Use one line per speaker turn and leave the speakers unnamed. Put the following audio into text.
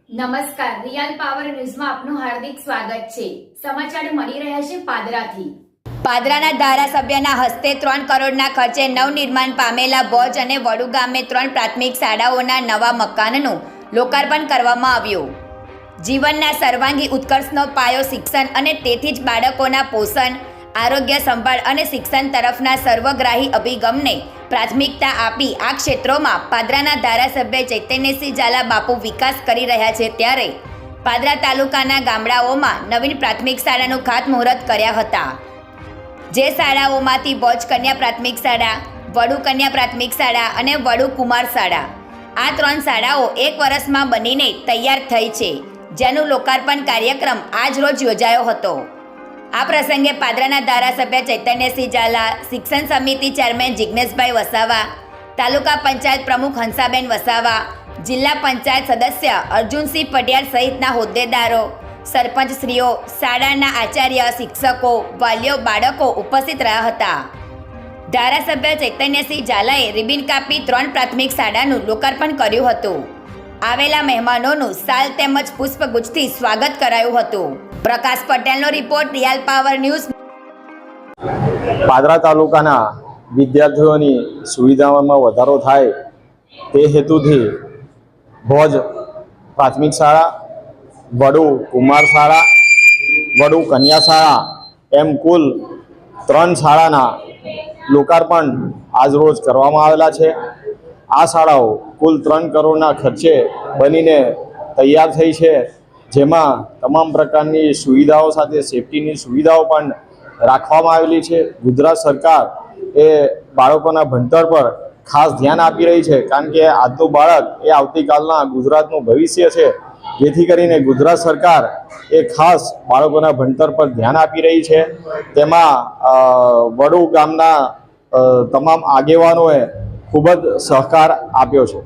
નમસ્કાર, real power ન્યૂઝમાં આપનું હાર્દિક સ્વાગત છે। સમાચાર મળી રહ્યા છે પાદરાથી।
પાદરાના ધારાસભ્યના હસ્તે 3 કરોડના ખર્ચે નવનિર્માણ પામેલા ભોજ અને વડુ ગામે 3 પ્રાથમિક શાળાઓના નવા મકાનનું લોકાર્પણ કરવામાં આવ્યું। જીવનના સર્વાંગી ઉત્કર્ષનો પાયો શિક્ષણ અને તેથી જ બાળકોના પોષણ, આરોગ્ય સંભાળ અને શિક્ષણ તરફના સર્વગ્રાહી અભિગમને પ્રાથમિકતા આપી આ ક્ષેત્રોમાં પાદરાના ધારાસભ્ય ચૈતન્યસિંહ ઝાલા બાપુ વિકાસ કરી રહ્યા છે, ત્યારે પાદરા તાલુકાના ગામડાઓમાં નવીન પ્રાથમિક શાળાનું ખાતમુહૂર્ત કર્યા હતા। જે શાળાઓમાંથી ભોજ કન્યા પ્રાથમિક શાળા, વડુ કન્યા પ્રાથમિક શાળા અને વડુ કુમાર શાળા, આ 3 શાળાઓ 1 વર્ષમાં બનીને તૈયાર થઈ છે, જેનું લોકાર્પણ કાર્યક્રમ આજ રોજ યોજાયો હતો। આ પ્રસંગે પાદરાના ધારાસભ્ય ચૈતન્યસિંહ ઝાલા, શિક્ષણ સમિતિ ચેરમેન જિગ્નેશભાઈ વસાવા, તાલુકા પંચાયત પ્રમુખ હંસાબેન વસાવા, જિલ્લા પંચાયત સદસ્ય અર્જુનસિંહ પટિયાલ સહિતના હોદ્દેદારો, સરપંચશ્રીઓ, શાળાના આચાર્ય, શિક્ષકો, વાલીઓ, બાળકો ઉપસ્થિત રહ્યા હતા। ધારાસભ્ય ચૈતન્યસિંહ ઝાલાએ રિબિન કાપી 3 પ્રાથમિક શાળાનું લોકાર્પણ કર્યું હતું। આવેલા મહેમાનોનું શાલ તેમજ પુષ્પગુચ્છથી સ્વાગત કરાયું હતું। પ્રકાશ પટેલનો report, real power news.
Padra તાલુકાના વિદ્યાર્થીઓની સુવિધાઓમાં વધારો થાય તે હેતુથી ભોજ પ્રાથમિક શાળા, વડુ કુમાર શાળા, વડુ કન્યા શાળા એમ કુલ 3 શાળાના લોકાર્પણ આજરોજ કરવામાં આવેલા છે। આ શાળાઓ કુલ 3 કરોડના ખર્ચે બનીને તૈયાર થઈ છે, જેમાં તમામ પ્રકારની સુવિધાઓ સાથે સેફટીની સુવિધાઓ પણ રાખવામાં આવેલી છે। ગુજરાત સરકાર એ બાળકોના ભણતર પર ખાસ ધ્યાન આપી રહી છે, કારણ કે આજનું બાળક એ આવતીકાલના ગુજરાતનું ભવિષ્ય છે, જેથી કરીને ગુજરાત સરકાર એ ખાસ બાળકોના ભણતર પર ધ્યાન આપી રહી છે। તેમાં વડુ ગામના તમામ આગેવાનોએ ખૂબ જ સહકાર આપ્યો છે।